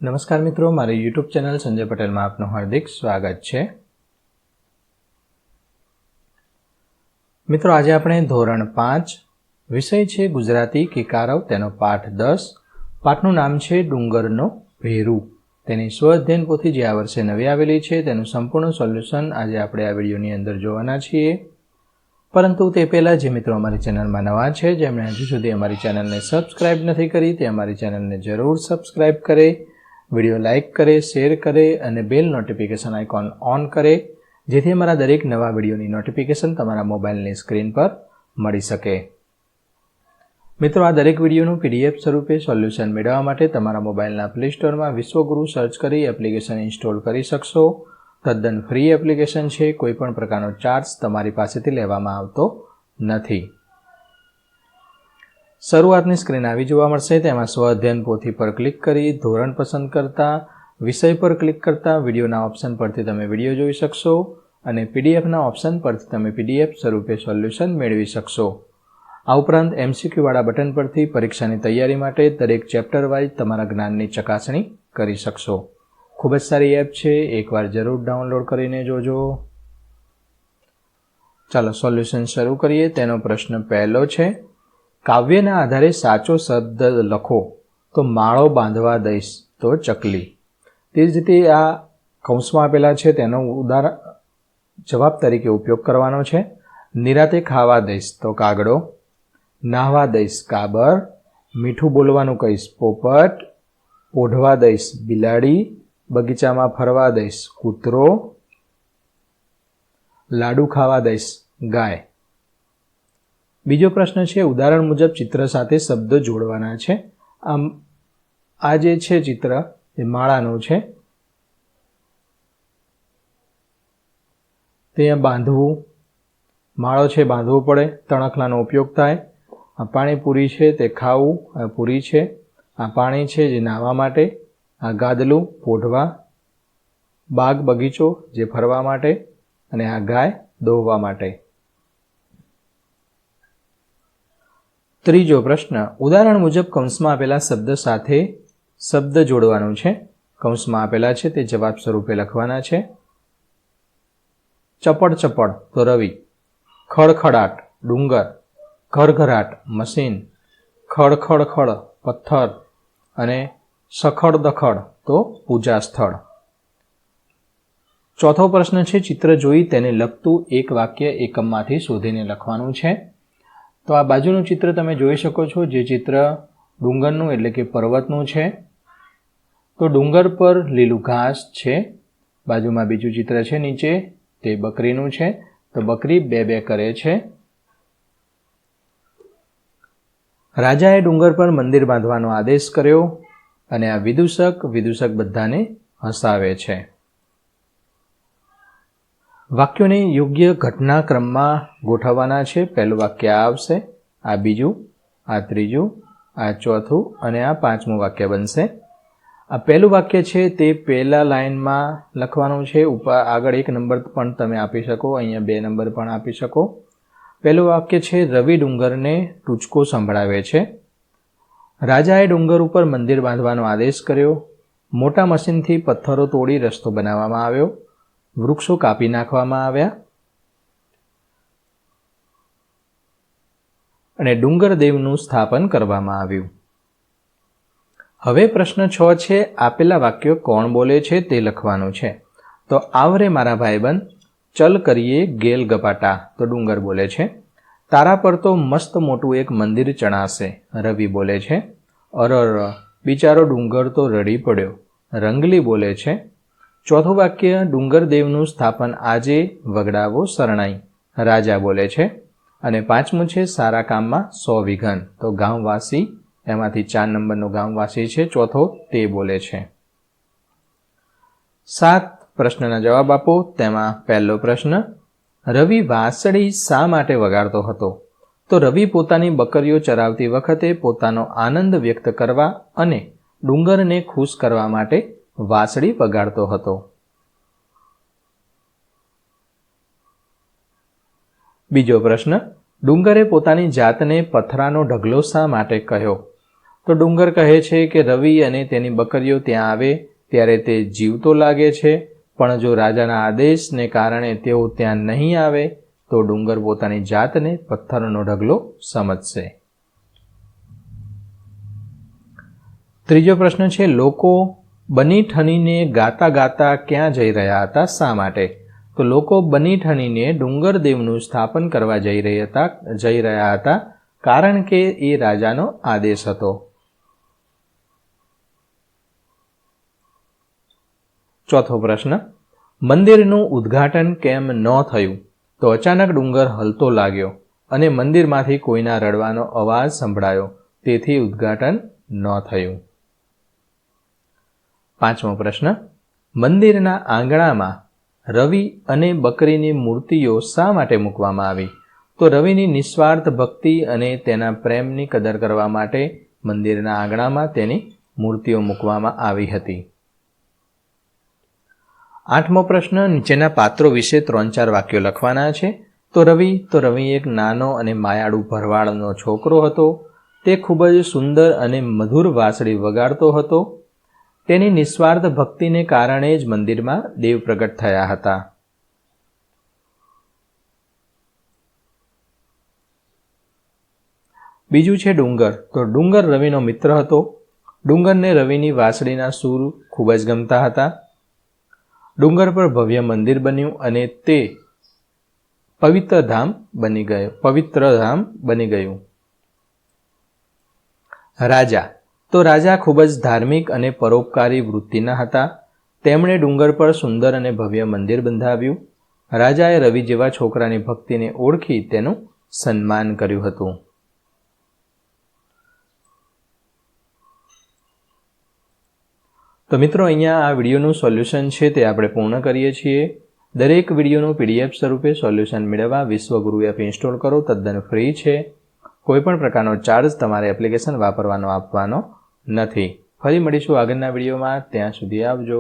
નમસ્કાર મિત્રો, મારી યુટ્યુબ ચેનલ સંજય પટેલમાં આપનું હાર્દિક સ્વાગત છે। મિત્રો, આજે આપણે ધોરણ 5 વિષય છે ગુજરાતી કિકારવ, તેનો પાઠ 10, પાઠનું નામ છે ડુંગરનો ભેરુ। તેની સ્વઅધ્યયન પોથી જે આ વર્ષે નવી આવેલી છે તેનું સંપૂર્ણ સોલ્યુશન આજે આપણે આ વિડીયોની અંદર જોવાના છીએ। પરંતુ તે પહેલાં જે મિત્રો અમારી ચેનલમાં નવા છે, જેમણે હજુ સુધી અમારી ચેનલને સબસ્ક્રાઇબ નથી કરી, તે અમારી ચેનલને જરૂર સબસ્ક્રાઇબ કરે, વિડીયો લાઇક કરે, શેર કરે અને બેલ નોટિફિકેશન આઇકોન ઓન કરે, જેથી અમારા દરેક નવા વિડીયોની નોટિફિકેશન તમારા મોબાઈલની સ્ક્રીન પર મળી શકે। મિત્રો, આ દરેક વિડીયોનું PDF સ્વરૂપે સોલ્યુશન મેળવવા માટે તમારા મોબાઈલના પ્લે સ્ટોરમાં વિશ્વગુરુ સર્ચ કરી એપ્લિકેશન ઇન્સ્ટોલ કરી શકશો। તદ્દન ફ્રી એપ્લિકેશન છે, કોઈપણ પ્રકારનો ચાર્જ તમારી પાસેથી લેવામાં આવતો નથી। શરૂઆતની સ્ક્રીન આવી જોવા મળશે, તેમાં સ્વઅધ્યયન પોથી પર ક્લિક કરી ધોરણ પસંદ કરતા, વિષય પર ક્લિક કરતા વિડીયોના ઓપ્શન પરથી તમે વિડીયો જોઈ શકશો અને PDFના ઓપ્શન પરથી તમે PDF સ્વરૂપે સોલ્યુશન મેળવી શકશો। આ ઉપરાંત MCQ વાળા બટન પરથી પરીક્ષાની તૈયારી માટે દરેક ચેપ્ટર વાઇઝ તમારા જ્ઞાનની ચકાસણી કરી શકશો। ખૂબ જ સારી એપ છે, એકવાર જરૂર ડાઉનલોડ કરીને જોજો। ચાલો સોલ્યુશન શરૂ કરીએ। તેનો પ્રશ્ન પહેલો છે, કાવ્યના આધારે સાચો શબ્દ લખો તો માળો બાંધવા દઈશ તો ચકલી। તે જ રીતે આ કૌંસમાં આપેલા છે તેનો જવાબ તરીકે ઉપયોગ કરવાનો છે। નિરાતે ખાવા દઈશ તો કાગડો, નાહવા દઈશ કાબર, મીઠું બોલવાનું કહીશ પોપટ, ઓઢવા દઈશ બિલાડી, બગીચામાં ફરવા દઈશ કૂતરો, લાડુ ખાવા દઈશ ગાય। બીજો પ્રશ્ન છે, ઉદાહરણ મુજબ ચિત્ર સાથે શબ્દ જોડવાના છે। આ જે છે ચિત્ર એ માળાનું છે, તે બાંધવું, માળો છે બાંધવો પડે, તણખલાનો ઉપયોગ થાય। આ પાણીપુરી છે તે ખાવું, આ પૂરી છે, આ પાણી છે જે નાહવા માટે, આ ગાદલું પોઢવા, બાગ બગીચો જે ફરવા માટે અને આ ગાય દોહવા માટે। ત્રીજો પ્રશ્ન, ઉદાહરણ મુજબ કૌંસમાં આપેલા શબ્દ સાથે શબ્દ જોડવાનું છે। કૌંસમાં આપેલા છે તે જવાબ સ્વરૂપે લખવાના છે। ચપડ ચપડ તો રવિ, ખડખડાટ ડુંગર, ઘરઘરાટ મશીન, ખડખડખડ પથ્થર અને સખડ દખડ તો પૂજા સ્થળ। ચોથો પ્રશ્ન છે, ચિત્ર જોઈ તેને લગતું એક વાક્ય એકમમાંથી શોધીને લખવાનું છે। તો આ બાજુનું ચિત્ર તમે જોઈ શકો છો, જે ચિત્ર ડુંગરનું એટલે કે પર્વતનું છે। તો ડુંગર પર લીલું ઘાસ છે, બાજુમાં બીજું ચિત્ર છે નીચે, તે બકરીનું છે, તો બકરી બે બે કરે છે। રાજાએ ડુંગર પર મંદિર બાંધવાનો આદેશ કર્યો અને આ વિદૂષક બધાને હસાવે છે। વાક્યોને યોગ્ય ઘટનાક્રમમાં ગોઠવવાના છે। પહેલું વાક્ય આ આવશે, આ બીજું, આ ત્રીજું, આ ચોથું અને આ પાંચમું વાક્ય બનશે। આ પહેલું વાક્ય છે તે પહેલા લાઇનમાં લખવાનું છે, ઉપર આગળ 1 નંબર પણ તમે આપી શકો, અહીંયા 2 નંબર પણ આપી શકો। પહેલું વાક્ય છે, રવિ ડુંગરને ટૂચકો સંભળાવે છે। રાજાએ ડુંગર ઉપર મંદિર બાંધવાનો આદેશ કર્યો। મોટા મશીનથી પથ્થરો તોડી રસ્તો બનાવવામાં આવ્યો। વૃક્ષો કાપી નાખવામાં આવ્યા અને ડુંગર દેવનું સ્થાપન કરવામાં આવ્યું। હવે પ્રશ્ન 6 છે, આપેલા વાક્યો કોણ બોલે છે તે લખવાનું છે। તો આવરે મારા ભાઈબંધ, ચલ કરીએ ગેલ ગપાટા તો ડુંગર બોલે છે। તારા પર તો મસ્ત મોટું એક મંદિર ચણાશે, રવિ બોલે છે। અરર, બિચારો ડુંગર તો રડી પડ્યો, રંગલી બોલે છે। ચોથું વાક્ય, ડુંગર દેવનું સ્થાપન આજે વગડાવો શરણાઈ, રાજા બોલે છે। અને પાંચમું છે, સારા કામમાં 100 વિઘન તો ગામવાસી, એમાંથી 4 નંબરનો ગામવાસી છે ચોથો, તે બોલે છે। 7 પ્રશ્નના જવાબ આપો। તેમાં પહેલો પ્રશ્ન, રવિ વાંસળી શા માટે વગાડતો હતો? તો રવિ પોતાની બકરીઓ ચરાવતી વખતે પોતાનો આનંદ વ્યક્ત કરવા અને ડુંગરને ખુશ કરવા માટે વાંસળી વગાડતો હતો। બીજો પ્રશ્ન, ડુંગરે પોતાની જાતને પથરાનો ઢગલો શા માટે કહ્યો? તો ડુંગર કહે છે કે રવિ અને તેની બકરીઓ ત્યાં આવે ત્યારે તે જીવતો લાગે છે, પણ જો રાજાના આદેશને કારણે તેઓ ત્યાં નહીં આવે તો ડુંગર પોતાની જાતને પથ્થરનો ઢગલો સમજશે. ત્રીજો પ્રશ્ન છે, લોકો બની ઠનીને ગાતા ગાતા ક્યાં જઈ રહ્યા હતા, શા માટે? તો લોકો બની ઠનીને ડુંગર દેવનું સ્થાપન કરવા જઈ રહ્યા હતા કારણ કે એ રાજાનો આદેશ હતો. ચોથો પ્રશ્ન, મંદિરનું ઉદ્ઘાટન કેમ ન થયું? તો અચાનક ડુંગર હલતો લાગ્યો અને મંદિરમાંથી કોઈના રડવાનો અવાજ સંભળાયો, તેથી ઉદ્ઘાટન ન થયું. પાંચમો પ્રશ્ન, મંદિરના આંગણામાં રવિ અને બકરીની મૂર્તિઓ શા માટે મૂકવામાં આવી? તો રવિની નિસ્વાર્થ ભક્તિ અને તેના પ્રેમની કદર કરવા માટે મંદિરના આંગણામાં તેની મૂર્તિઓ મૂકવામાં આવી હતી. આઠમો પ્રશ્ન, નીચેના પાત્રો વિશે 3-4 વાક્યો લખવાના છે. તો રવિ એક નાનો અને માયાળુ ભરવાડનો છોકરો હતો. તે ખૂબ જ સુંદર અને મધુર વાંસળી વગાડતો હતો. તેની નિસ્વાર્થ ભક્તિને કારણે જ મંદિરમાં દેવ પ્રગટ થયા હતા. બીજું છે ડુંગર. તો ડુંગર રવિનો મિત્ર હતો. ડુંગરને રવિની વાંસળીના સૂર ખૂબ જ ગમતા હતા. ડુંગર પર ભવ્ય મંદિર બન્યું અને તે પવિત્ર ધામ બની ગયું. રાજા. તો રાજા ખૂબ જ ધાર્મિક અને પરોપકારી વૃત્તિના હતા. તેમણે ડુંગર પર સુંદર અને ભવ્ય મંદિર બંધાવ્યું. રાજાએ રવિ જેવા છોકરાની ભક્તિને ઓળખી તેનું સન્માન કર્યું હતું. તો મિત્રો, અહીંયા આ વિડીયોનું સોલ્યુશન છે તે આપણે પૂર્ણ કરીએ છીએ. દરેક વિડીયોનું PDF સ્વરૂપે સોલ્યુશન મેળવવા વિશ્વગુરુ એપ ઇન્સ્ટોલ કરો. તદ્દન ફ્રી છે. કોઈપણ પ્રકારનો ચાર્જ તમારે એપ્લિકેશન વાપરવાનો આપવાનો નથી. ફરી મળીશું આગળના વિડીયોમાં. ત્યાં સુધી આવજો.